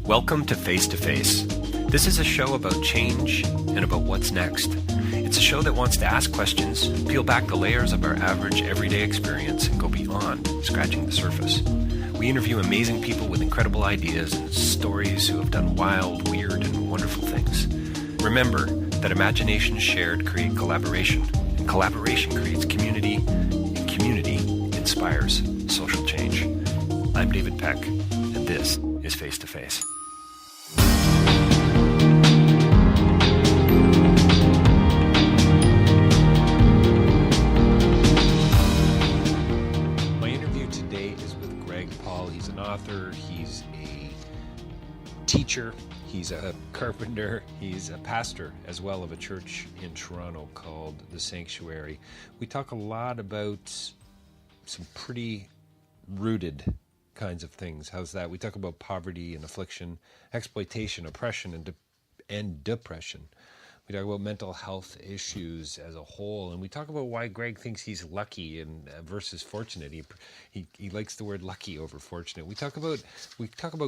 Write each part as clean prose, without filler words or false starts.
Welcome to Face to Face. This is a show about change and about what's next. It's a show that wants to ask questions, peel back the layers of our average everyday experience, and go beyond scratching the surface. We interview amazing people with incredible ideas and stories who have done wild, weird, and wonderful things. Remember that imagination shared creates collaboration, and collaboration creates community, and community inspires social change. I'm David Peck, and this is Face to Face. My interview today is with Greg Paul. He's an author, he's a teacher, he's a carpenter, he's a pastor as well of a church in Toronto called The Sanctuary. We talk a lot about some pretty rooted kinds of things. How's that? We talk about poverty and affliction, exploitation, oppression, and depression. We talk about mental health issues as a whole, and we talk about why Greg thinks he's lucky and versus fortunate. He likes the word lucky over fortunate. We talk about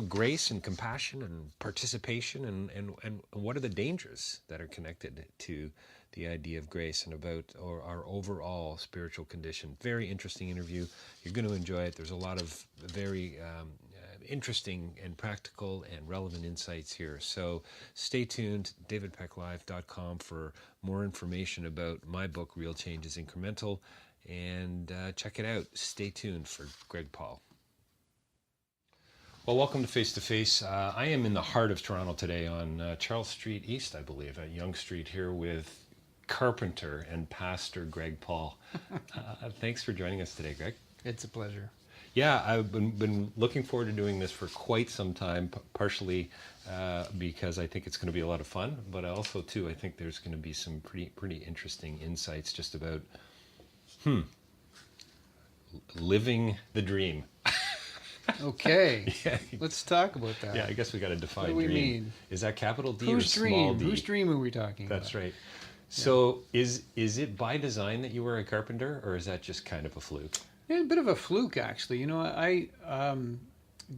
grace and compassion and participation and what are the dangers that are connected to the idea of grace and about our overall spiritual condition. Very interesting interview. You're going to enjoy it. There's a lot of very interesting and practical and relevant insights here. So stay tuned, davidpecklive.com for more information about my book, Real Change is Incremental, and check it out. Stay tuned for Greg Paul. Well, welcome to Face to Face. I am in the heart of Toronto today on Charles Street East, I believe, at Yonge Street here with carpenter and pastor Greg Paul. Thanks for joining us today, Greg. It's a pleasure. Yeah, I've been looking forward to doing this for quite some time, partially because I think it's going to be a lot of fun, but also, too, I think there's going to be some pretty interesting insights just about living the dream. Okay, Yeah. Let's talk about that. Yeah, I guess we got to define What do we dream. mean? Is that capital D Whose or dream? small d? Whose dream are we talking about? That's right. So is it by design that you were a carpenter, or is that just kind of a fluke? Yeah, a bit of a fluke, actually. You know, I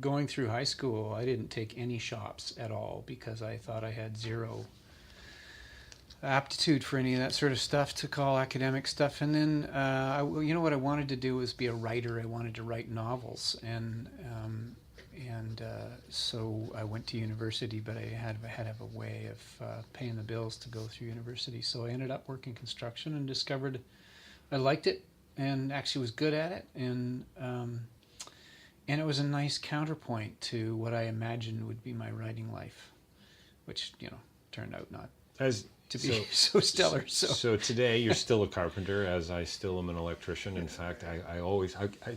going through high school, I didn't take any shops at all because I thought I had zero aptitude for any of that sort of stuff to call academic stuff. And then, you know, what I wanted to do was be a writer. I wanted to write novels, and so I went to university, but I had to have a way of paying the bills to go through university. So I ended up working construction and discovered I liked it and actually was good at it. And it was a nice counterpoint to what I imagined would be my writing life, which, you know, turned out not to be so stellar. So today you're still a carpenter, as I still am an electrician. In fact, I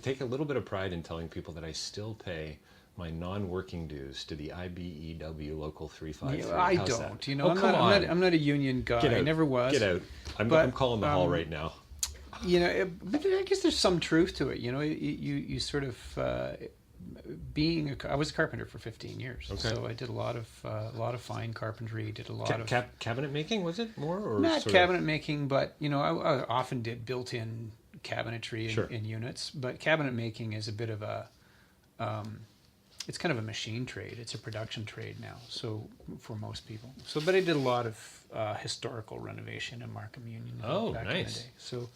take a little bit of pride in telling people that I still pay my non-working dues to the IBEW Local 353. I How's don't. that? You know, I'm not a union guy. Get out. I never was. Get out. I'm calling the hall right now. You know, but I guess there's some truth to it. You know, you sort of I was a carpenter for 15 years, okay. So I did a lot of fine carpentry. Did a lot of cabinet making. Was it more or not cabinet making, but you know, I often did built-in cabinetry in units. But cabinet making is a bit of a it's kind of a machine trade. It's a production trade now. So for most people. But I did a lot of historical renovation in Markham Union back in the day. So.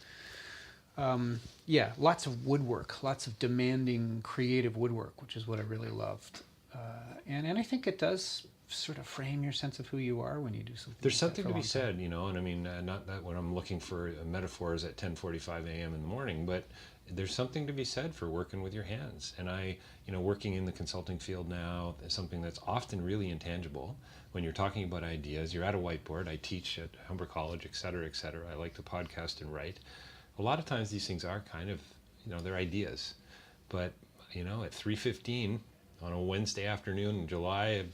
Lots of woodwork, lots of demanding creative woodwork, which is what I really loved. And I think it does sort of frame your sense of who you are when you do something. There's something to be said, you know, and I mean, not that when I'm looking for metaphors at 10:45 a.m. in the morning, but there's something to be said for working with your hands. And working in the consulting field now, is something that's often really intangible. When you're talking about ideas, you're at a whiteboard. I teach at Humber College, et cetera, et cetera. I like to podcast and write. A lot of times these things are kind of, you know, they're ideas. But, you know, at 3:15 on a Wednesday afternoon in July of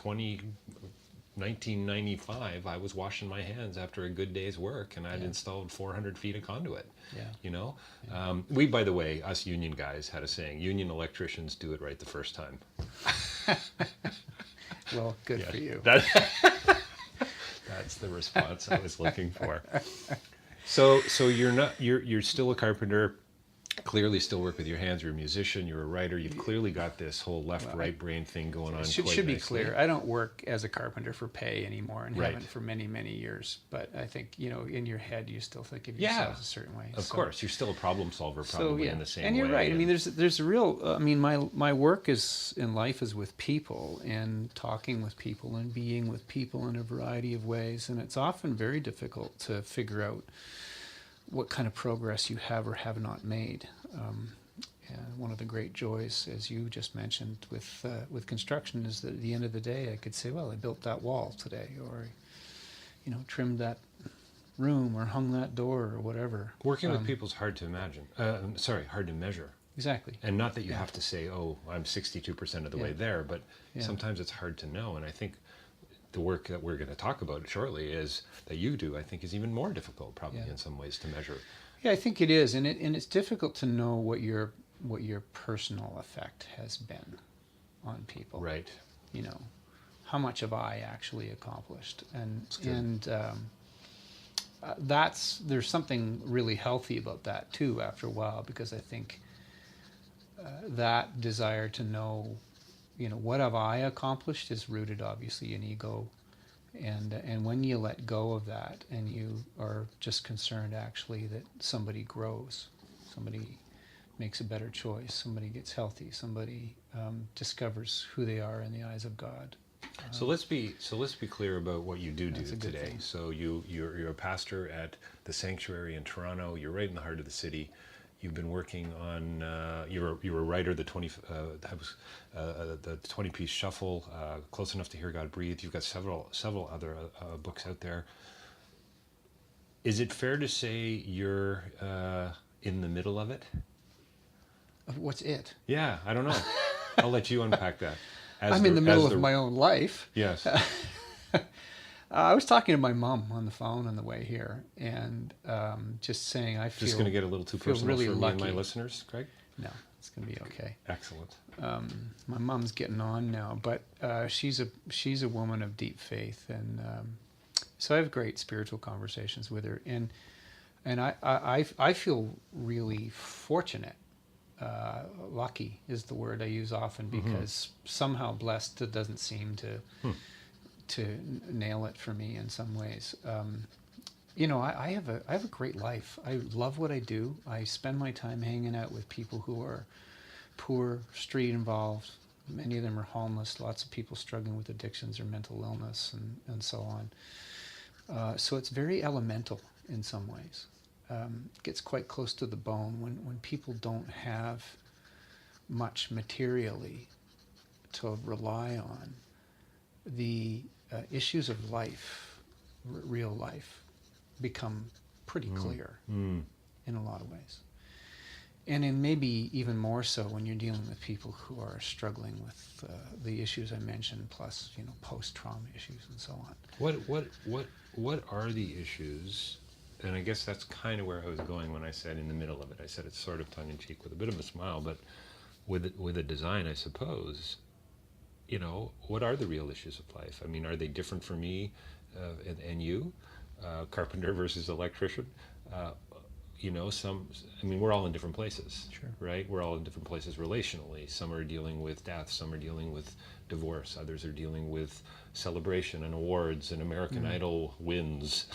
1995, I was washing my hands after a good day's work, and I'd installed 400 feet of conduit. Yeah. You know? Yeah. We, by the way, us union guys had a saying, union electricians do it right the first time. Well, good for you. That's the response I was looking for. So you're still a carpenter. clearly still work with your hands. You're a musician, you're a writer. You've clearly got this whole left-right brain thing going on. Should be nicely. clear. I don't work as a carpenter for pay anymore, and Right. haven't for many, many years. But I think, in your head, you still think of yourself a certain way. Of course, you're still a problem solver, probably in the same way. And you're right. I mean, there's a real. I mean, my work is in life is with people and talking with people and being with people in a variety of ways, and it's often very difficult to figure out what kind of progress you have or have not made. One of the great joys, as you just mentioned, with construction is that at the end of the day, I could say, well, I built that wall today, or trimmed that room, or hung that door, or whatever. Working with people is hard to imagine. Hard to measure. Exactly. And not that you have to say, oh, I'm 62% of the way there, but sometimes it's hard to know. And I think the work that we're going to talk about shortly is that you do, I think, is even more difficult, probably in some ways, to measure. Yeah, I think it is, and it's difficult to know what your personal effect has been on people. Right. How much have I actually accomplished, and there's something really healthy about that too. After a while, because I think that desire to know, what have I accomplished is rooted obviously in ego. And when you let go of that and you are just concerned actually that somebody grows, somebody makes a better choice, somebody gets healthy, somebody discovers who they are in the eyes of God. So let's be clear about what you do today. Thing. So you're a pastor at the Sanctuary in Toronto. You're right in the heart of the city. You've been working on. You're a writer. The 20-piece shuffle, Close Enough to Hear God Breathe. You've got several other books out there. Is it fair to say you're in the middle of it? What's it? Yeah, I don't know. I'll let you unpack that. I'm in the middle of my own life. Yes. I was talking to my mom on the phone on the way here, and just saying I feel. Just going to get a little too personal really for lucky. me and my listeners, Craig? No, it's going to be okay. Excellent. My mom's getting on now, but she's a woman of deep faith, and so I have great spiritual conversations with her, and I feel really fortunate. Lucky is the word I use often, because somehow blessed doesn't seem to nail it for me in some ways. I have a great life. I love what I do. I spend my time hanging out with people who are poor, street involved. Many of them are homeless. Lots of people struggling with addictions or mental illness and so on. So it's very elemental in some ways. Gets quite close to the bone when people don't have much materially to rely on. The issues of life, real life, become pretty clear in a lot of ways. And in maybe even more so when you're dealing with people who are struggling with the issues I mentioned, plus post-trauma issues and so on. What are the issues? And I guess that's kind of where I was going when I said in the middle of it. I said it's sort of tongue-in-cheek with a bit of a smile, but with a design, I suppose. What are the real issues of life? I mean, are they different for me and you? Carpenter versus electrician? We're all in different places, Sure. Right? We're all in different places relationally. Some are dealing with death, some are dealing with divorce, others are dealing with celebration and awards and American Idol wins.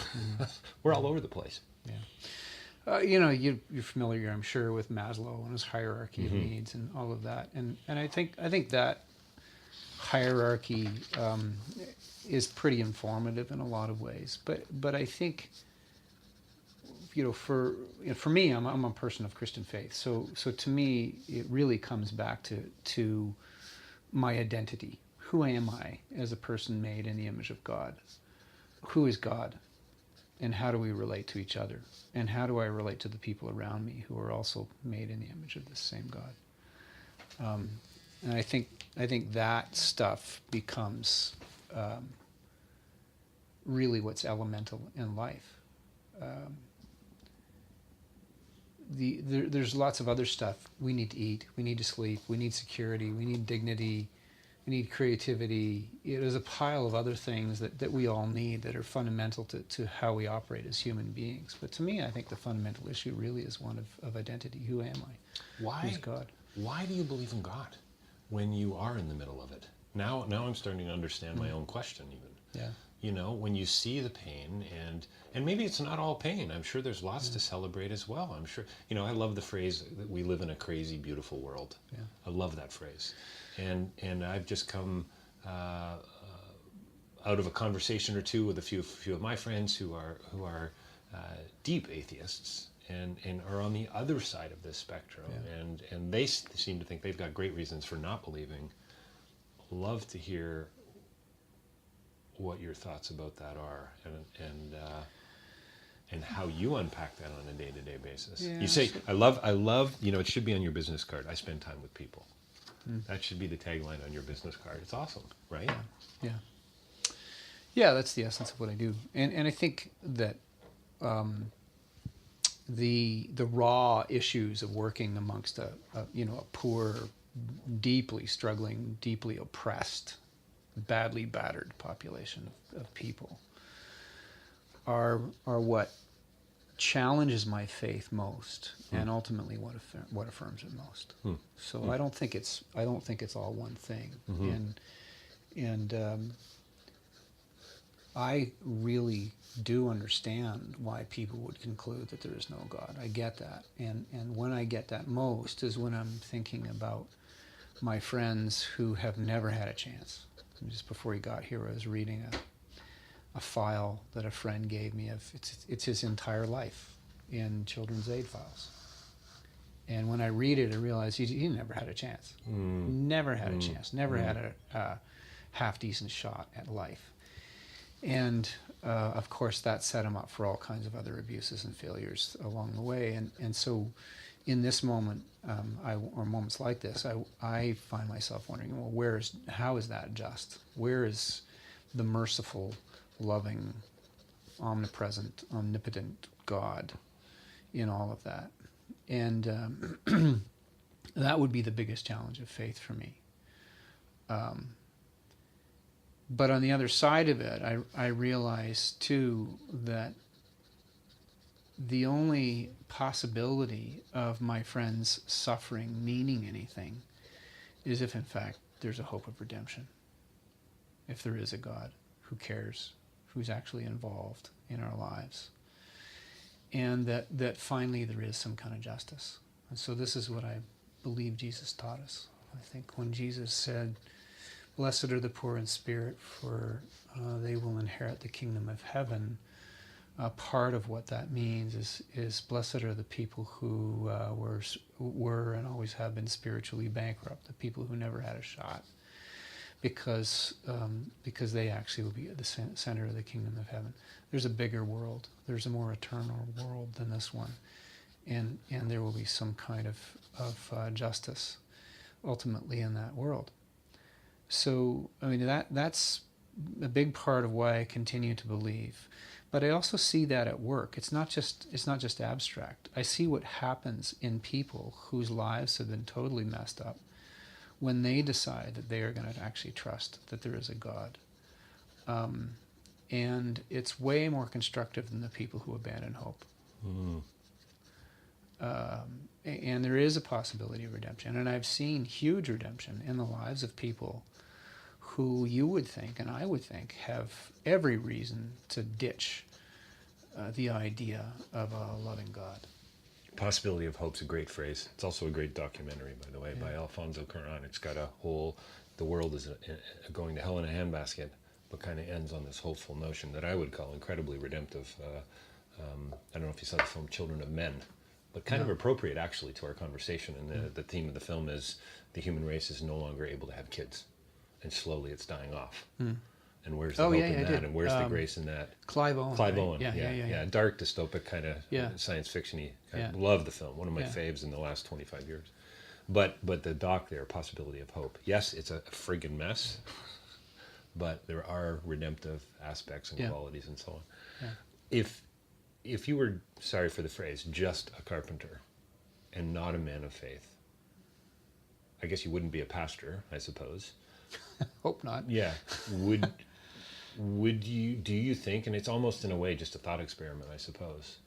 We're all over the place. Yeah. You're familiar, I'm sure, with Maslow and his hierarchy of needs and all of that. And I think that hierarchy is pretty informative in a lot of ways. But I think for me, I'm a person of Christian faith. So to me, it really comes back to my identity. Who am I as a person made in the image of God? Who is God? And how do we relate to each other? And how do I relate to the people around me who are also made in the image of this same God? And I think that stuff becomes really what's elemental in life. There's lots of other stuff. We need to eat. We need to sleep. We need security. We need dignity. I need creativity. There's a pile of other things that we all need that are fundamental to how we operate as human beings. But to me, I think the fundamental issue really is one of identity. Who am I? Why? Who's God? Why do you believe in God when you are in the middle of it? Now I'm starting to understand my own question even. Yeah. You know, when you see the pain, and maybe it's not all pain. I'm sure there's lots to celebrate as well. I'm sure, you know, I love the phrase that we live in a crazy, beautiful world. Yeah. I love that phrase. And I've just come out of a conversation or two with a few of my friends who are deep atheists and are on the other side of this spectrum, and they seem to think they've got great reasons for not believing. Love to hear what your thoughts about that are, and how you unpack that on a day-to-day basis. Yeah, You say, I love, you know, it should be on your business card. I spend time with people. That should be the tagline on your business card. It's awesome, right? Yeah. Yeah, that's the essence of what I do. And I think that the raw issues of working amongst a poor, deeply struggling, deeply oppressed, badly battered population of people are what challenges my faith most, and ultimately what affirms it most. So I don't think it's all one thing, and I really do understand why people would conclude that there is no God. I get that, and when I get that most is when I'm thinking about my friends who have never had a chance. Just before he got here, I was reading a file that a friend gave me of it's his entire life in children's aid files. And when I read it, I realize he never had a chance. Never had a chance. Never had a half-decent shot at life. And of course, that set him up for all kinds of other abuses and failures along the way. And so in this moment, or moments like this, I find myself wondering, well, how is that just? Where is the merciful, loving, omnipresent, omnipotent God in all of that? And that would be the biggest challenge of faith for me. But on the other side of it, I realize too that the only possibility of my friends' suffering meaning anything is if in fact there's a hope of redemption. If there is a God who cares, who's actually involved in our lives. And that finally there is some kind of justice. And so this is what I believe Jesus taught us. I think when Jesus said, "Blessed are the poor in spirit, for they will inherit the kingdom of heaven," part of what that means is blessed are the people who were and always have been spiritually bankrupt, the people who never had a shot, because they actually will be at the center of the kingdom of heaven. There's a bigger world. There's a more eternal world than this one, and there will be some kind of justice ultimately in that world. So I mean that's a big part of why I continue to believe. But I also see that at work. It's not just abstract. I see what happens in people whose lives have been totally messed up when they decide that they are going to actually trust that there is a God. And it's way more constructive than the people who abandon hope. And there is a possibility of redemption. And I've seen huge redemption in the lives of people who you would think, and I would think, have every reason to ditch the idea of a loving God. Possibility of hope's a great phrase. It's also a great documentary, by the way, by Alfonso Cuarón. It's got the world is going to hell in a handbasket, but kind of ends on this hopeful notion that I would call incredibly redemptive. I don't know if you saw the film Children of Men, but kind of appropriate actually to our conversation. And the theme of the film is the human race is no longer able to have kids. And slowly it's dying off. And where's the hope in that? And where's the grace in that? Clive Owen. Clive right? Owen. Yeah. Dark, dystopic kind of science fiction-y. I love the film. One of my faves in the last 25 years. But the doc there, possibility of hope. Yes, it's a friggin' mess, but there are redemptive aspects and qualities and so on. Yeah. If you were, sorry for the phrase, just a carpenter and not a man of faith, I guess you wouldn't be a pastor, I suppose. Hope not. Yeah. Would you, do you think, and it's almost in a way just a thought experiment, I suppose,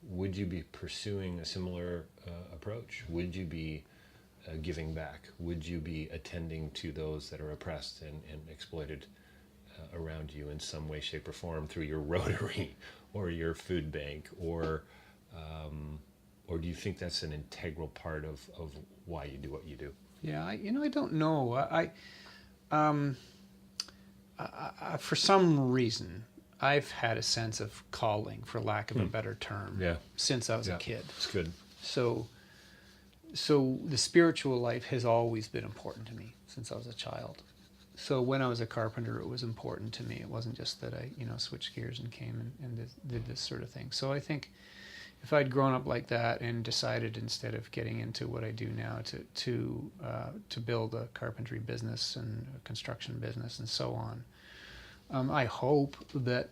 would you be pursuing a similar approach? Would you be giving back? Would you be attending to those that are oppressed and exploited around you in some way, shape, or form through your Rotary or your food bank, or do you think that's an integral part of why you do what you do? Yeah, I don't know. For some reason, I've had a sense of calling, for lack of a better term, since I was a kid. It's good. So the spiritual life has always been important to me since I was a child. So when I was a carpenter, it was important to me. It wasn't just that I, switched gears and came and did this sort of thing. So I think if I'd grown up like that and decided, instead of getting into what I do now, to build a carpentry business and a construction business and so on, I hope that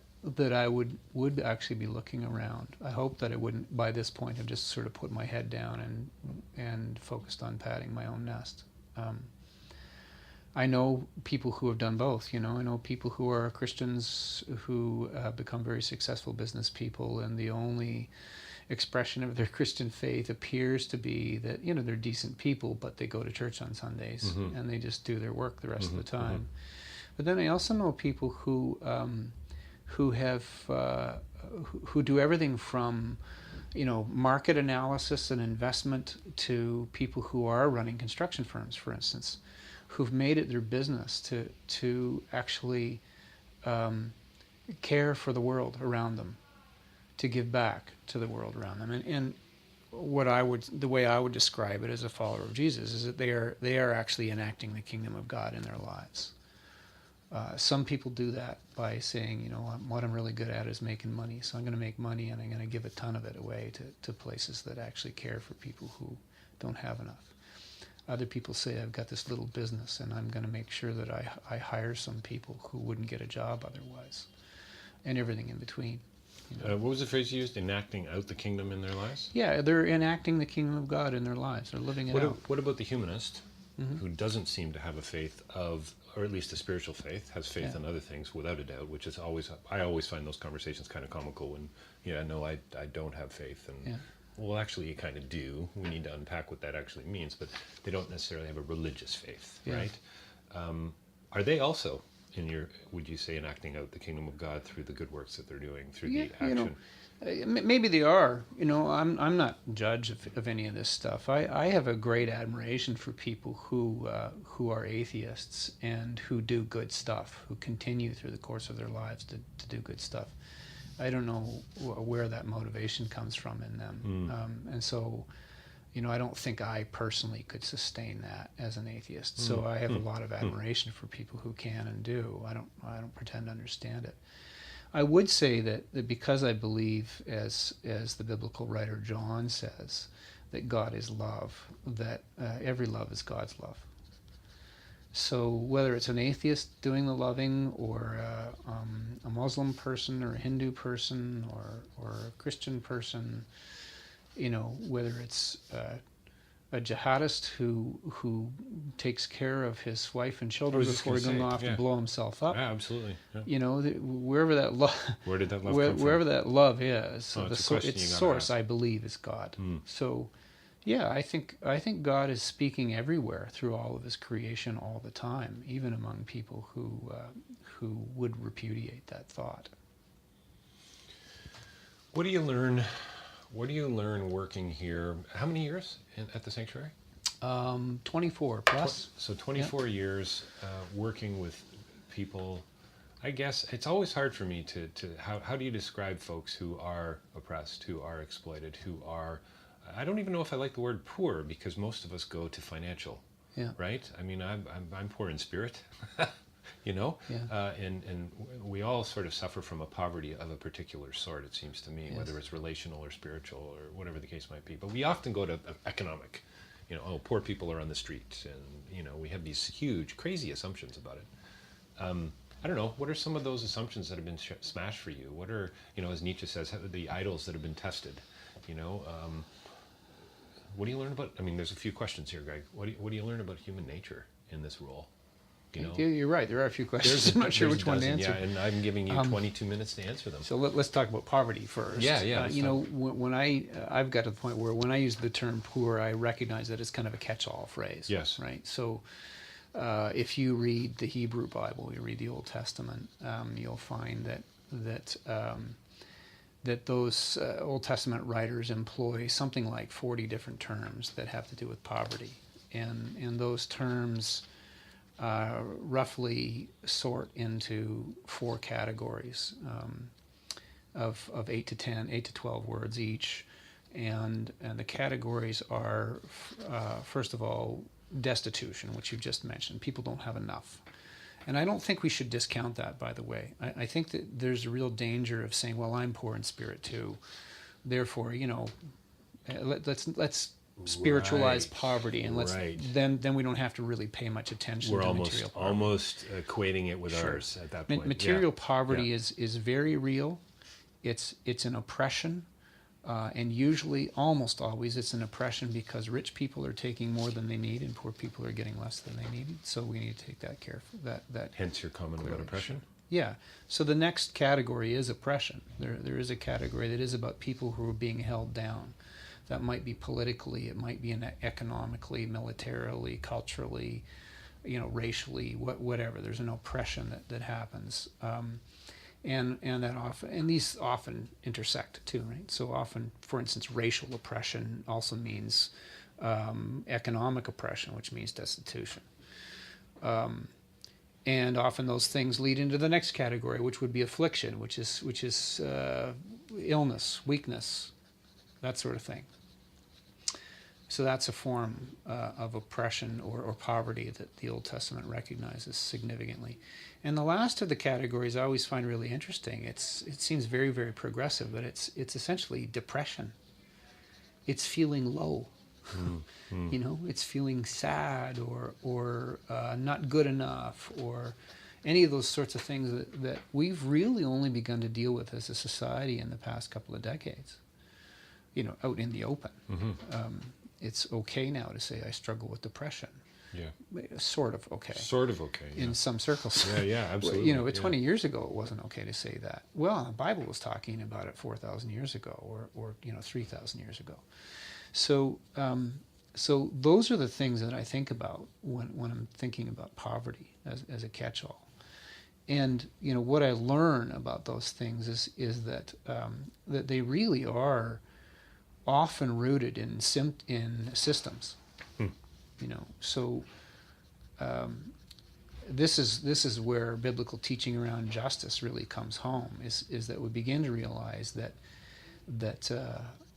I would actually be looking around. I hope that I wouldn't, by this point, have just sort of put my head down and focused on padding my own nest. I know people who have done both. I know people who are Christians who become very successful business people, and the only expression of their Christian faith appears to be that they're decent people, but they go to church on Sundays and they just do their work the rest of the time. But then I also know people who do everything from market analysis and investment to people who are running construction firms, for instance, who've made it their business to actually care for the world around them, to give back to the world around them. And the way I would describe it as a follower of Jesus is that they are actually enacting the kingdom of God in their lives. Some people do that by saying, what I'm really good at is making money, so I'm going to make money and I'm going to give a ton of it away to places that actually care for people who don't have enough. Other people say, I've got this little business and I'm going to make sure that I hire some people who wouldn't get a job otherwise, and everything in between. What was the phrase you used? Enacting out the kingdom in their lives? Yeah, they're enacting the kingdom of God in their lives. They're living it out. What about the humanist who doesn't seem to have a faith of, or at least a spiritual faith, has faith in other things without a doubt, which is always, I always find those conversations kind of comical when, I don't have faith. And well, actually you kind of do. We need to unpack what that actually means, but they don't necessarily have a religious faith, right? Are they also, would you say, enacting out the kingdom of God through the good works that they're doing, through the action? Maybe they are. I'm not judge of any of this stuff. I have a great admiration for people who are atheists and who do good stuff, who continue through the course of their lives to do good stuff. I don't know where that motivation comes from in them, and so I don't think I personally could sustain that as an atheist. So I have a lot of admiration for people who can and do. I don't pretend to understand it. I would say that because I believe, as the biblical writer John says, that God is love, that every love is God's love. So whether it's an atheist doing the loving, or a Muslim person, or a Hindu person, or a Christian person, whether it's a jihadist who takes care of his wife and children before going off to blow himself up. Yeah, absolutely. Wherever that love, where did that love come from? Wherever that love is, its source, I believe, is God. So, yeah, I think God is speaking everywhere through all of His creation all the time, even among people who would repudiate that thought. What do you learn? What do you learn working here? How many years at the sanctuary? 24 plus. So 24 years working with people. I guess it's always hard for me to how do you describe folks who are oppressed, who are exploited, who are, I don't even know if I like the word poor, because most of us go to financial, right? I mean, I'm poor in spirit. And we all sort of suffer from a poverty of a particular sort, it seems to me, whether it's relational or spiritual or whatever the case might be. But we often go to economic, poor people are on the street, and, we have these huge, crazy assumptions about it. I don't know, what are some of those assumptions that have been smashed for you? What are, as Nietzsche says, the idols that have been tested? What do you learn about? I mean, there's a few questions here, Greg. What do you learn about human nature in this role? You know, You're right. There are a few questions. I'm not sure which one to answer. Yeah, and I'm giving you 22 minutes to answer them. So let's talk about poverty first. Yeah. When I've got to the point where when I use the term poor, I recognize that it's kind of a catch-all phrase. Yes. Right. So if you read the Hebrew Bible, you read the Old Testament, you'll find that those Old Testament writers employ something like 40 different terms that have to do with poverty, and those terms roughly sort into 4 categories of 8 to 12 words each, and the categories are first of all destitution, which you've just mentioned. People don't have enough. And I don't think we should discount that, by the way. I think that there's a real danger of saying, well, I'm poor in spirit too. Therefore, let's spiritualize poverty, and then we don't have to really pay much attention to material poverty. Almost equating it with ours at that point. Material poverty is very real. It's an oppression. And usually, almost always, it's an oppression because rich people are taking more than they need and poor people are getting less than they need. So we need to take that careful. That hence your comment about oppression. Yeah. So the next category is oppression. There is a category that is about people who are being held down. That might be politically, it might be economically, militarily, culturally, racially, whatever. There's an oppression that happens. And these often intersect too, right? So often, for instance, racial oppression also means economic oppression, which means destitution. And often those things lead into the next category, which would be affliction, which is illness, weakness, that sort of thing. So that's a form of oppression or poverty that the Old Testament recognizes significantly. And the last of the categories I always find really interesting. It seems very, very progressive, but it's essentially depression. It's feeling low. It's feeling sad or not good enough, or any of those sorts of things that we've really only begun to deal with as a society in the past couple of decades. Out in the open. It's okay now to say I struggle with depression. Yeah. Sort of okay. Yeah. In some circles. Yeah, absolutely. 20 years ago it wasn't okay to say that. Well, the Bible was talking about it 4,000 years ago or 3,000 years ago. So those are the things that I think about when I'm thinking about poverty as a catch-all. And what I learn about those things is that they really are often rooted in systems. So this is where biblical teaching around justice really comes home. Is that we begin to realize that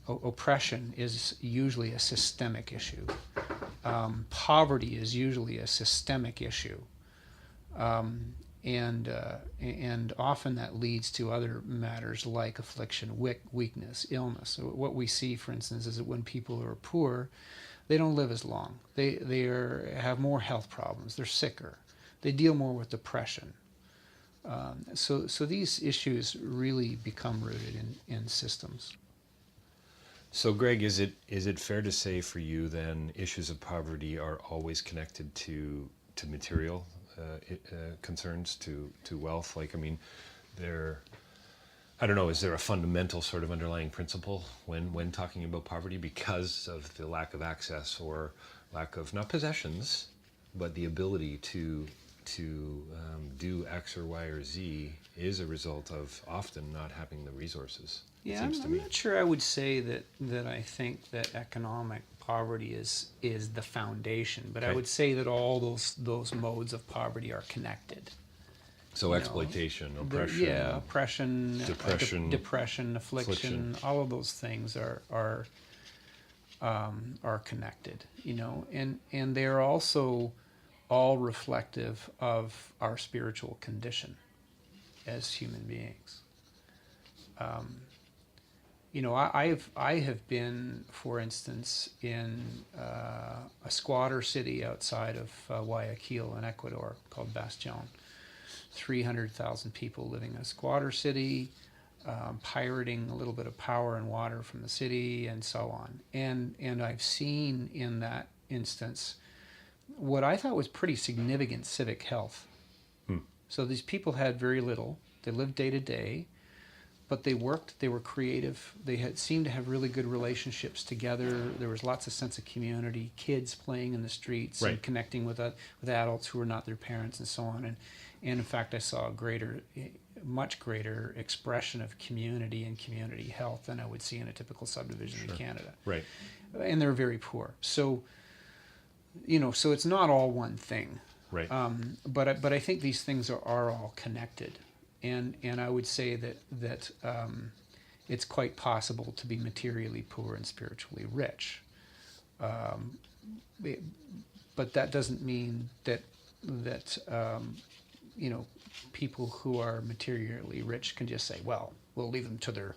oppression is usually a systemic issue. Poverty is usually a systemic issue. And often that leads to other matters like affliction, weakness, illness. So what we see, for instance, is that when people are poor, they don't live as long. They have more health problems. They're sicker. They deal more with depression. So these issues really become rooted in systems. So, Greg, is it fair to say for you then issues of poverty are always connected to material concerns, to wealth? I don't know, is there a fundamental sort of underlying principle when talking about poverty because of the lack of access or lack of, not possessions, but the ability to do X or Y or Z is a result of often not having the resources? Yeah, I'm not sure I would say that I think that economic poverty is the foundation, but okay. I would say that all those modes of poverty are connected. So oppression, oppression, depression, affliction, all of those things are connected, and they're also all reflective of our spiritual condition as human beings. I have been, for instance, in a squatter city outside of Guayaquil in Ecuador called Bastion. 300,000 people living in a squatter city. pirating a little bit of power and water from the city and so on. And I've seen in that instance what I thought was pretty significant civic health. So these people had very little. They lived day to day, but they worked. They were creative. They seemed to have really good relationships together. There was lots of sense of community. Kids playing in the streets and connecting with adults who were not their parents and so on. And in fact, I saw much greater expression of community and community health than I would see in a typical subdivision in Canada. Right. And they're very poor. So, so it's not all one thing. Right. But I think these things are all connected, and I would say that it's quite possible to be materially poor and spiritually rich, but that doesn't mean that people who are materially rich can just say, well, we'll leave them to their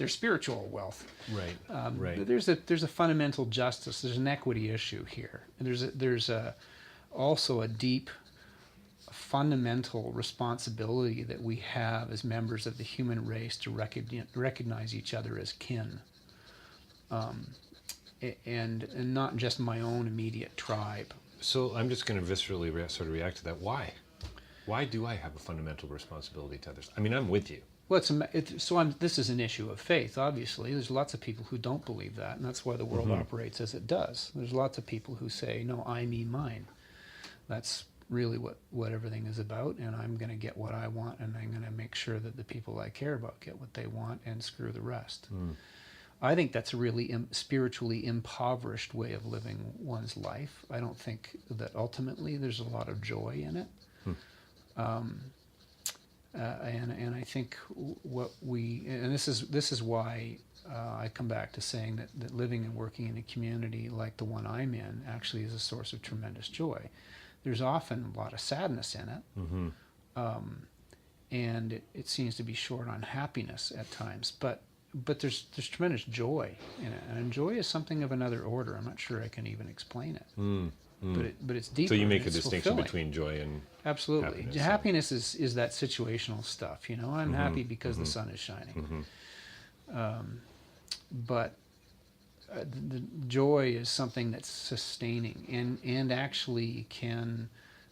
spiritual wealth. Right. Right. There's a fundamental justice. There's an equity issue here. There's also a deep fundamental responsibility that we have as members of the human race to recognize each other as kin, and not just my own immediate tribe. So I'm just going to viscerally sort of react to that. Why do I have a fundamental responsibility to others? I mean, I'm with you. Well, this is an issue of faith, obviously. There's lots of people who don't believe that, and that's why the world operates as it does. There's lots of people who say, no, I, me, mine. That's really what everything is about, and I'm going to get what I want, and I'm going to make sure that the people I care about get what they want, and screw the rest. I think that's a really spiritually impoverished way of living one's life. I don't think that ultimately there's a lot of joy in it. And I think this is why I come back to saying that living and working in a community like the one I'm in actually is a source of tremendous joy. There's often a lot of sadness in it, and it seems to be short on happiness at times. But there's tremendous joy in it, and joy is something of another order. I'm not sure I can even explain it. But it's deeper. So you make a it's distinction fulfilling. between joy and absolutely happiness is that situational stuff. I'm happy because the sun is shining. But the joy is something that's sustaining and actually can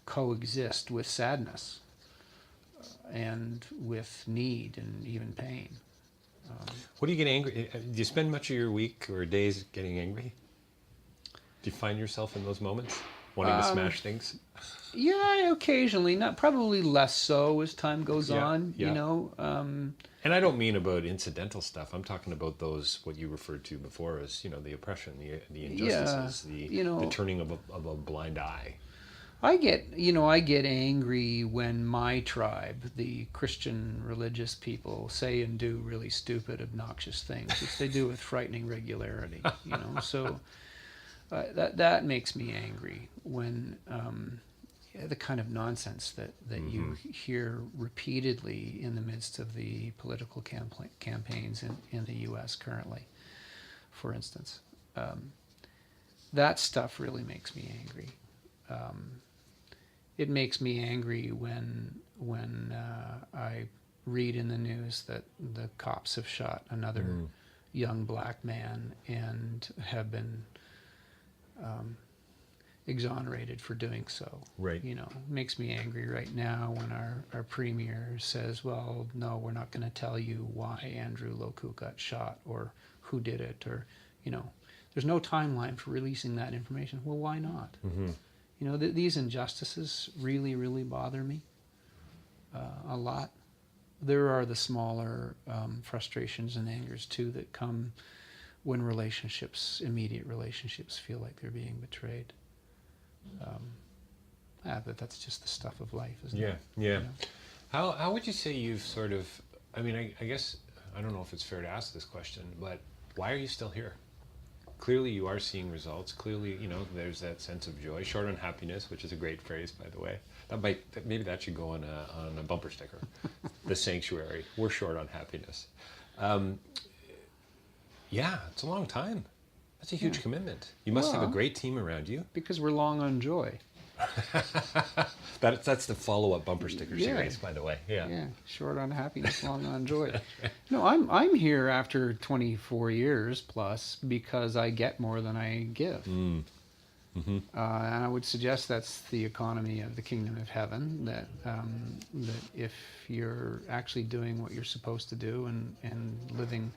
coexist with sadness and with need and even pain. What do you get angry? Do you spend much of your week or days getting angry? Do you find yourself in those moments wanting to smash things? Yeah, occasionally. Probably less so as time goes on. And I don't mean about incidental stuff. I'm talking about those what you referred to before as the oppression, the injustices, the turning of a blind eye. I get angry when my tribe, the Christian religious people, say and do really stupid, obnoxious things, which they do with frightening regularity. So. That makes me angry when the kind of nonsense that you hear repeatedly in the midst of the political campaigns in the U.S. currently, for instance. That stuff really makes me angry. It makes me angry when I read in the news that the cops have shot another young black man and have been exonerated for doing so. Right. It makes me angry right now when our premier says, well, no, we're not going to tell you why Andrew Loku got shot or who did it, or, there's no timeline for releasing that information. Well, why not? These injustices really, really bother me a lot. There are the smaller frustrations and angers too that come when immediate relationships feel like they're being betrayed. But that's just the stuff of life, isn't it? Yeah. How would you say you've sort of, I guess, I don't know if it's fair to ask this question, but why are you still here? Clearly you are seeing results. Clearly, there's that sense of joy, short on happiness, which is a great phrase, by the way. Maybe that should go on a bumper sticker. The sanctuary, we're short on happiness. Yeah, it's a long time. That's a huge commitment. You must have a great team around you. Because we're long on joy. That's the follow-up bumper sticker Yeah. series, by the way. Yeah. Yeah, short on happiness, long on joy. No, I'm here after 24 years plus because I get more than I give. And I would suggest that's the economy of the kingdom of heaven. That if you're actually doing what you're supposed to do and living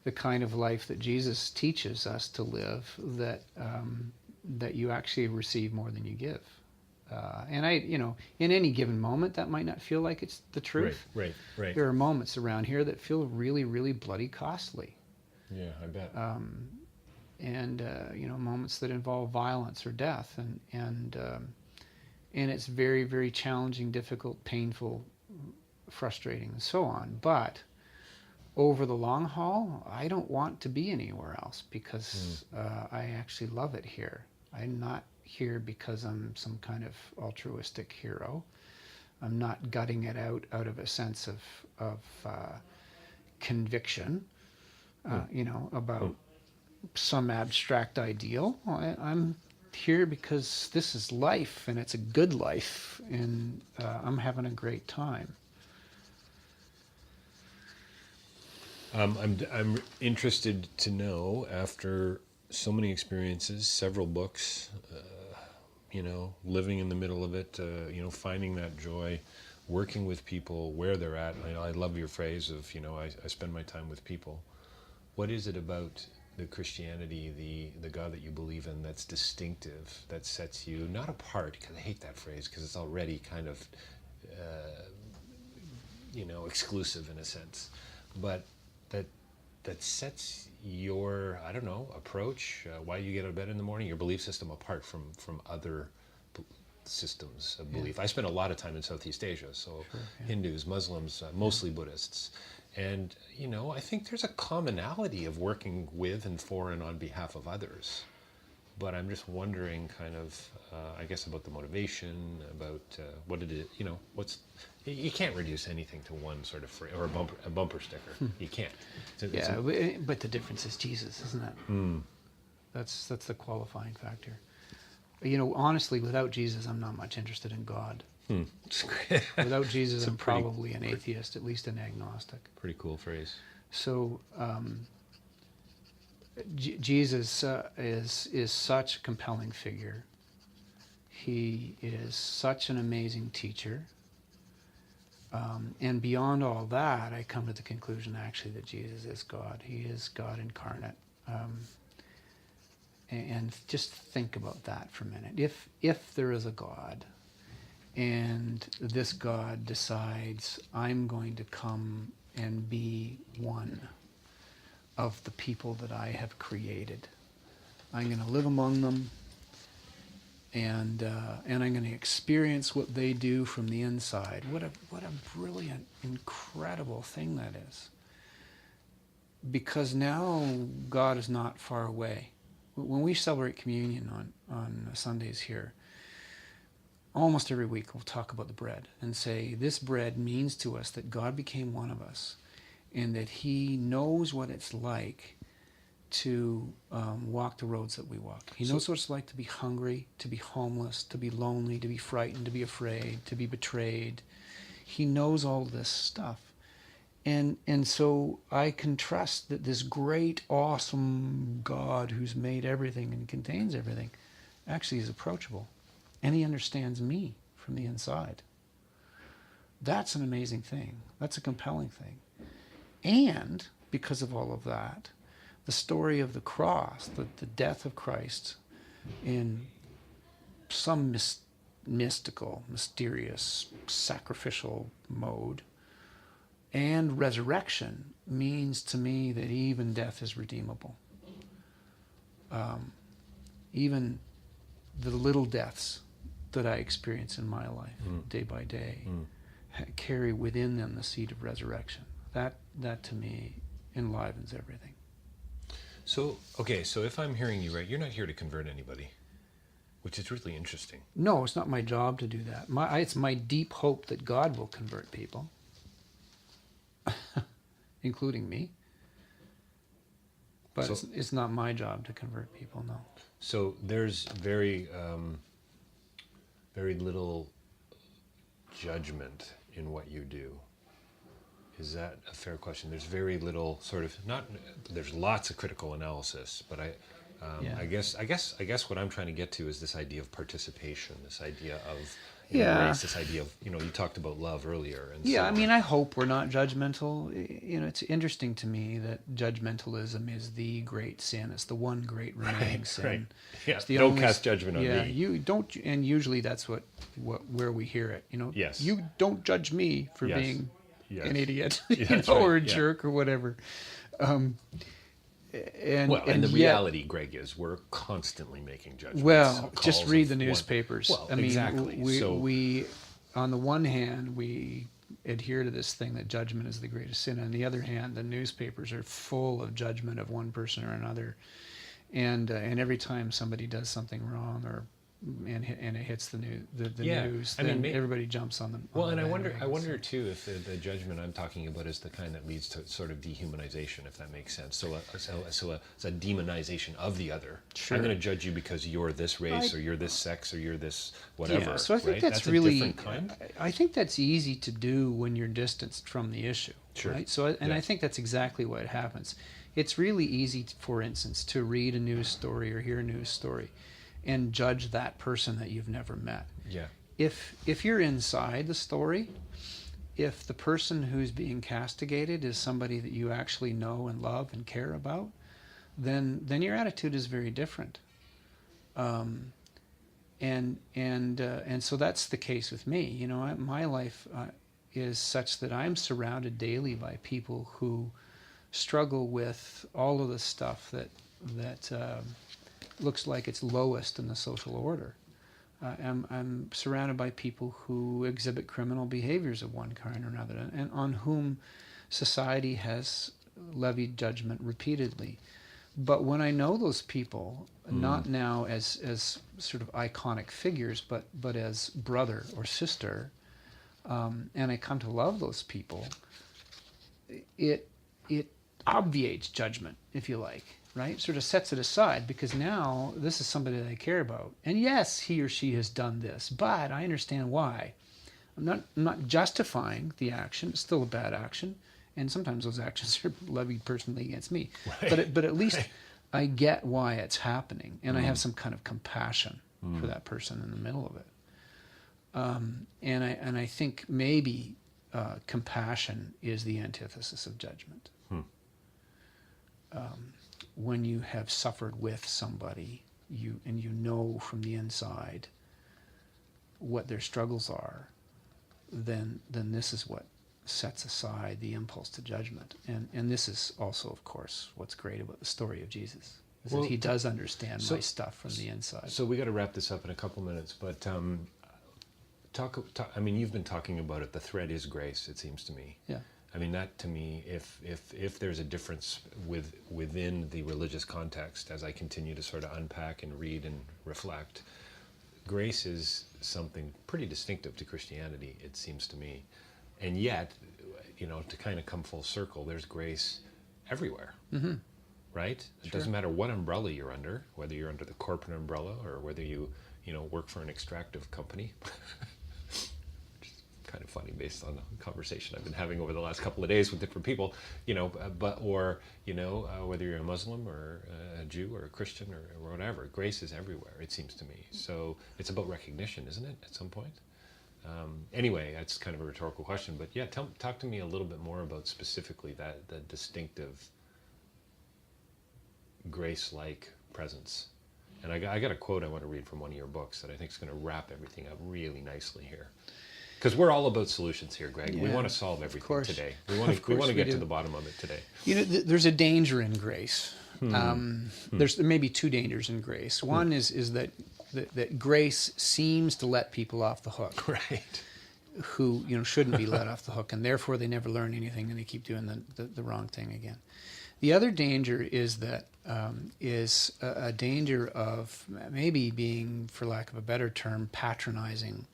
the kind of life that Jesus teaches us to live, that you actually receive more than you give. And in any given moment, that might not feel like it's the truth. Right. There are moments around here that feel really, really bloody costly. Yeah, I bet. And moments that involve violence or death, and it's very, very challenging, difficult, painful, frustrating, and so on. But over the long haul, I don't want to be anywhere else because I actually love it here. I'm not here because I'm some kind of altruistic hero. I'm not gutting it out of a sense of conviction, about some abstract ideal. I'm here because this is life, and it's a good life, and I'm having a great time. I'm interested to know, after so many experiences, several books, living in the middle of it, finding that joy, working with people where they're at. I love your phrase of, I spend my time with people. What is it about the Christianity, the God that you believe in, that's distinctive, that sets you not apart? Because I hate that phrase because it's already kind of, exclusive in a sense, but that sets your, I don't know, approach, why you get out of bed in the morning, your belief system apart from other systems of belief. Yeah. I spent a lot of time in Southeast Asia, so sure, yeah. Hindus, Muslims, mostly Buddhists. And, I think there's a commonality of working with and for and on behalf of others. But I'm just wondering kind of, I guess, about the motivation, about what it is, you can't reduce anything to one sort of phrase, or a bumper sticker. You can't. But the difference is Jesus, isn't it? That's the qualifying factor. Honestly, without Jesus, I'm not much interested in God. Without Jesus, I'm probably an atheist, at least an agnostic. Pretty cool phrase. So Jesus is such a compelling figure. He is such an amazing teacher. And beyond all that, I come to the conclusion actually that Jesus is God. He is God incarnate. And just think about that for a minute. If there is a God, and this God decides, I'm going to come and be one of the people that I have created. I'm going to live among them, and I'm going to experience what they do from the inside. What a brilliant, incredible thing that is. Because now God is not far away. When we celebrate communion on Sundays here, almost every week we'll talk about the bread and say, this bread means to us that God became one of us, and that he knows what it's like to walk the roads that we walk. He knows what it's like to be hungry, to be homeless, to be lonely, to be frightened, to be afraid, to be betrayed. He knows all this stuff. And so I can trust that this great, awesome God who's made everything and contains everything actually is approachable. And he understands me from the inside. That's an amazing thing. That's a compelling thing. And because of all of that, the story of the cross, the death of Christ in some mystical, mysterious, sacrificial mode, and resurrection means to me that even death is redeemable. Even the little deaths that I experience in my life, day by day, carry within them the seed of resurrection. That to me enlivens everything. So if I'm hearing you right, you're not here to convert anybody, which is really interesting. No, it's not my job to do that. It's my deep hope that God will convert people, including me. But it's not my job to convert people, no. So there's very very little judgment in what you do. Is that a fair question? There's very little sort of there's lots of critical analysis, but I guess what I'm trying to get to is this idea of participation, this idea of grace, this idea of, you talked about love earlier. And I mean, I hope we're not judgmental. It's interesting to me that judgmentalism is the great sin. It's the one great remaining sin. Right. Yeah. It's the Don't only, cast judgment on me. You don't, and usually that's where we hear it. Yes. You don't judge me for Yes. being Yes. an idiot, Right. or a Yeah. jerk or whatever. And the yet, reality, Greg, is we're constantly making judgments. well, just calls read of the what- newspapers. Well, I mean, exactly. we on the one hand, we adhere to this thing that judgment is the greatest sin. On the other hand, the newspapers are full of judgment of one person or another, and every time somebody does something wrong and it hits the news, I mean, then everybody jumps on them. Well, and I wonder too if the judgment I'm talking about is the kind that leads to sort of dehumanization, if that makes sense. So it's a demonization of the other. Sure. I'm going to judge you because you're this race, or you're this sex, or you're this whatever. Yeah, so I think right? that's a really. different kind. I think that's easy to do when you're distanced from the issue. Sure. Right. So, I think that's exactly what happens. It's really easy, for instance, to read a news story or hear a news story, and judge that person that you've never met. Yeah. If you're inside the story, if the person who's being castigated is somebody that you actually know and love and care about, then your attitude is very different. And so that's the case with me. My life is such that I'm surrounded daily by people who struggle with all of the stuff that looks like it's lowest in the social order. I'm surrounded by people who exhibit criminal behaviors of one kind or another, and on whom society has levied judgment repeatedly. But when I know those people, not now as sort of iconic figures, but as brother or sister, and I come to love those people, it obviates judgment, if you like. Right? Sort of sets it aside, because now this is somebody that I care about. And yes, he or she has done this, but I understand why. I'm not justifying the action. It's still a bad action. And sometimes those actions are levied personally against me. Right. But at least I get why it's happening. And I have some kind of compassion for that person in the middle of it. And I think maybe compassion is the antithesis of judgment. When you have suffered with somebody, you know from the inside what their struggles are, then this is what sets aside the impulse to judgment. And this is also, of course, what's great about the story of Jesus, is that he does understand my stuff from the inside. So we got to wrap this up in a couple minutes, but talk. I mean, you've been talking about it. The thread is grace, it seems to me. Yeah. I mean, that to me, if there's a difference within the religious context, as I continue to sort of unpack and read and reflect, grace is something pretty distinctive to Christianity, it seems to me. And yet, to kind of come full circle, there's grace everywhere, right? It doesn't matter what umbrella you're under, whether you're under the corporate umbrella or whether you work for an extractive company. Kind of funny based on the conversation I've been having over the last couple of days with different people, whether you're a Muslim or a Jew or a Christian or whatever, grace is everywhere, it seems to me. So it's about recognition, isn't it, at some point? Anyway, that's kind of a rhetorical question, but yeah, talk to me a little bit more about specifically the distinctive grace-like presence. And I got a quote I want to read from one of your books that I think is going to wrap everything up really nicely here. Because we're all about solutions here, Greg. Yeah, we want to solve everything today. We want Of course to we get to do. the bottom of it today. There's a danger in grace. There's maybe two dangers in grace. One is that grace seems to let people off the hook. Right. Who shouldn't be let off the hook, and therefore they never learn anything, and they keep doing the wrong thing again. The other danger is that is a danger of maybe being, for lack of a better term, patronizing.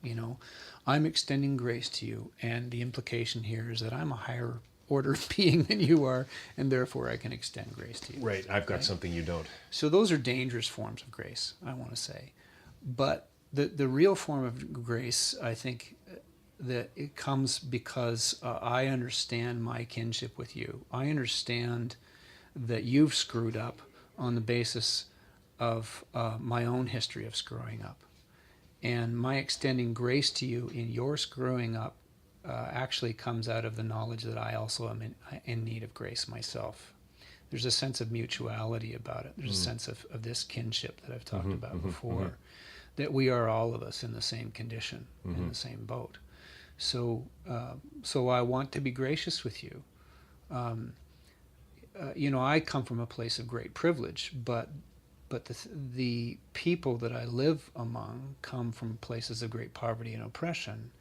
I'm extending grace to you, and the implication here is that I'm a higher order being than you are, and therefore I can extend grace to you. Right. I've got something you don't. So those are dangerous forms of grace, I want to say. But the real form of grace, I think, that it comes because I understand my kinship with you. I understand that you've screwed up on the basis of my own history of screwing up. And my extending grace to you in your screwing up actually comes out of the knowledge that I also am in need of grace myself. There's a sense of mutuality about it. There's a sense of this kinship that I've talked about before, that we are all of us in the same condition, in the same boat. So I want to be gracious with you. I come from a place of great privilege, but the people that I live among come from places of great poverty and oppression,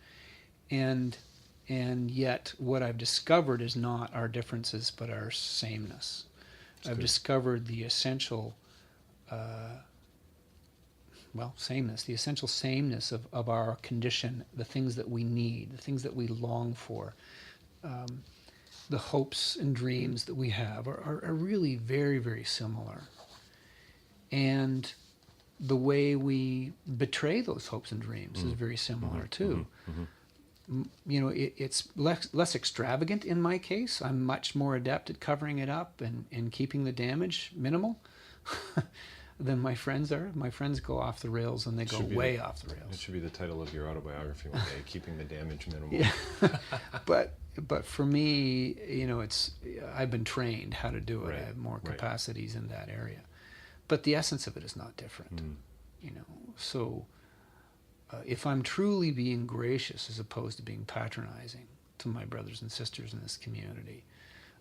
and yet what I've discovered is not our differences but our sameness. I've discovered the essential sameness, the essential sameness of our condition, the things that we need, the things that we long for, the hopes and dreams that we have are really very, very similar. And the way we betray those hopes and dreams is very similar too. It's less extravagant in my case. I'm much more adept at covering it up and keeping the damage minimal than my friends are. My friends go off the rails, and they go way off the rails. It should be the title of your autobiography one day, Keeping the Damage Minimal. Yeah. But for me, I've been trained how to do it. Right. I have more capacities in that area. But the essence of it is not different. So if I'm truly being gracious as opposed to being patronizing to my brothers and sisters in this community,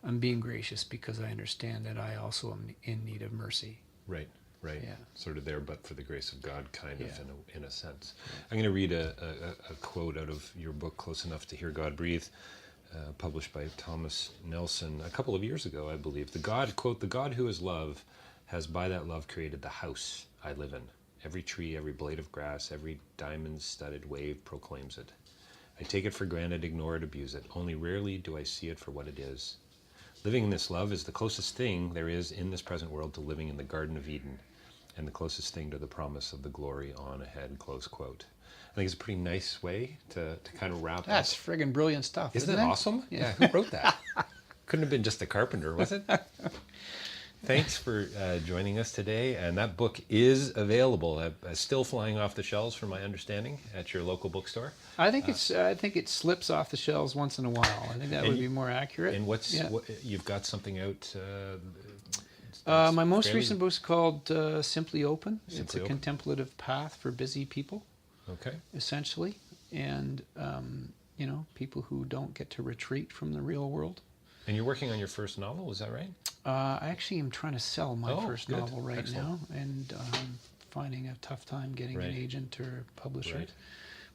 I'm being gracious because I understand that I also am in need of mercy. Right. Yeah. Sort of there, but for the grace of God, kind of, in a sense. I'm going to read a quote out of your book, Close Enough to Hear God Breathe, published by Thomas Nelson a couple of years ago, I believe. Quote, "The God who is love has by that love created the house I live in. Every tree, every blade of grass, every diamond-studded wave proclaims it. I take it for granted, ignore it, abuse it. Only rarely do I see it for what it is. Living in this love is the closest thing there is in this present world to living in the Garden of Eden, and the closest thing to the promise of the glory on ahead," close quote. I think it's a pretty nice way to kind of wrap That's up. friggin' brilliant stuff. Isn't it awesome? Yeah, who wrote that? Couldn't have been just a carpenter, was it? Thanks for joining us today. And that book is available, still flying off the shelves, from my understanding, at your local bookstore. I think it slips off the shelves once in a while. I think that would be more accurate. And you've got something out? My most recent book is called Simply Open. It's a contemplative path for busy people. Okay. Essentially, and people who don't get to retreat from the real world. And you're working on your first novel, is that right? I actually am trying to sell my first good. novel right Excellent. now, and finding a tough time getting an agent or publisher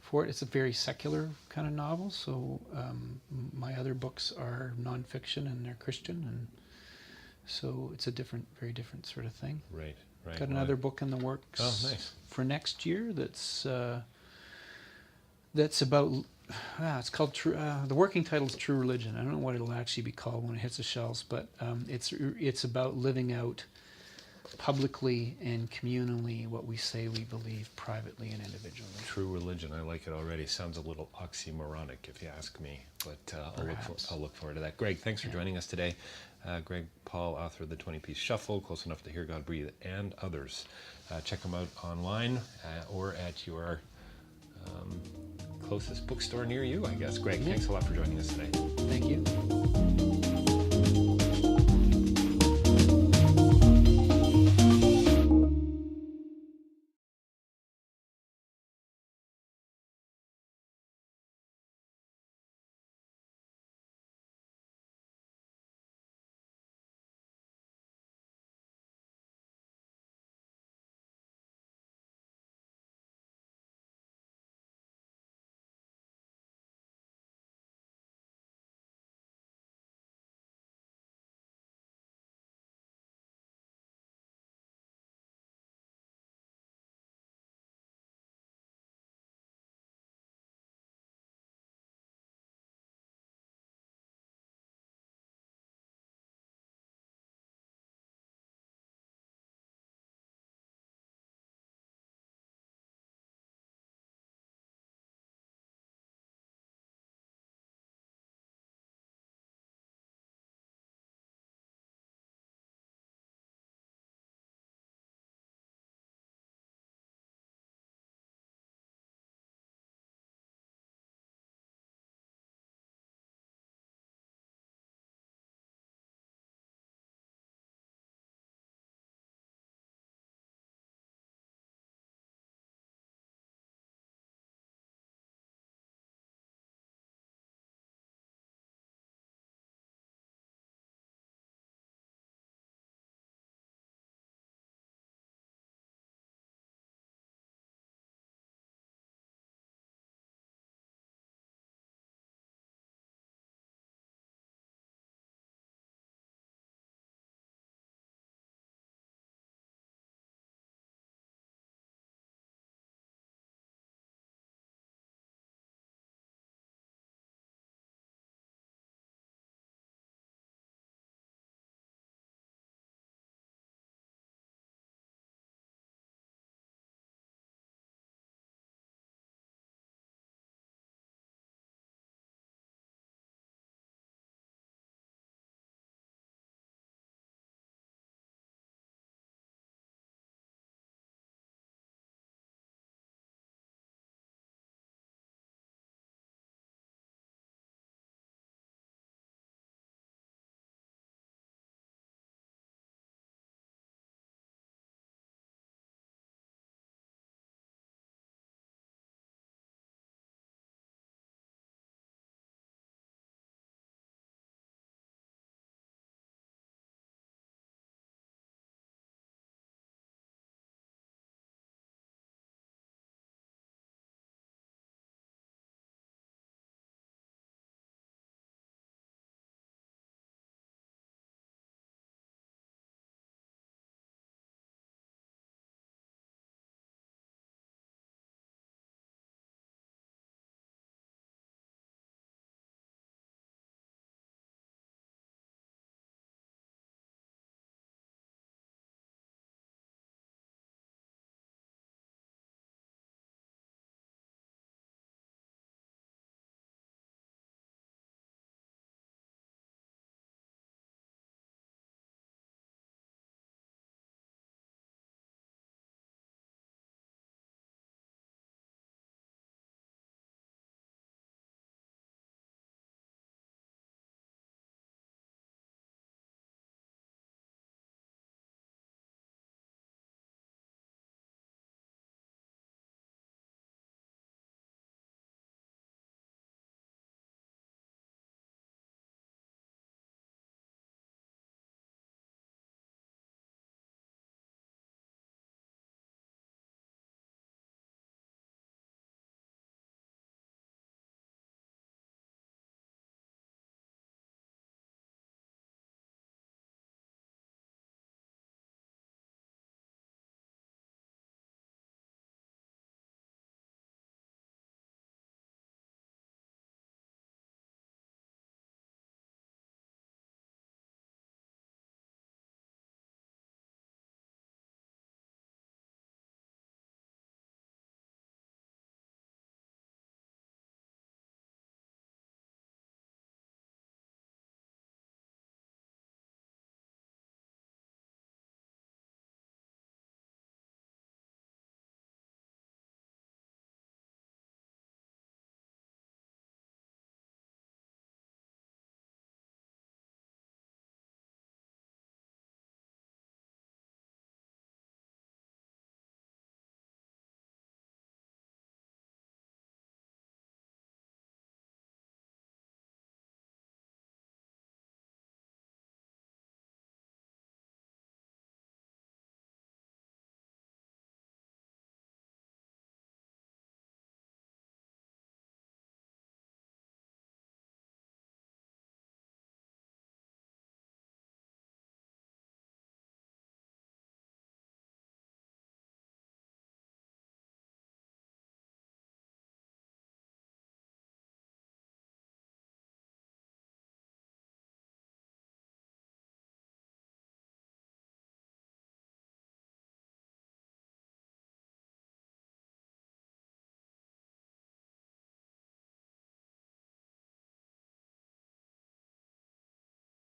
for it. It's a very secular kind of novel, so my other books are nonfiction and they're Christian, and so it's a very different sort of thing. Right. Got another book in the works for next year that's about, it's called the working title is True Religion. I don't know what it'll actually be called when it hits the shelves, but it's about living out publicly and communally what we say we believe privately and individually. True Religion, I like it already. Sounds a little oxymoronic if you ask me, but I'll look forward to that. Greg, thanks for joining us today. Greg Paul, author of the 20-Piece Shuffle, Close Enough to Hear God Breathe, and others. Check them out online or at your closest bookstore near you, I guess. Greg, thanks a lot for joining us today. Thank you.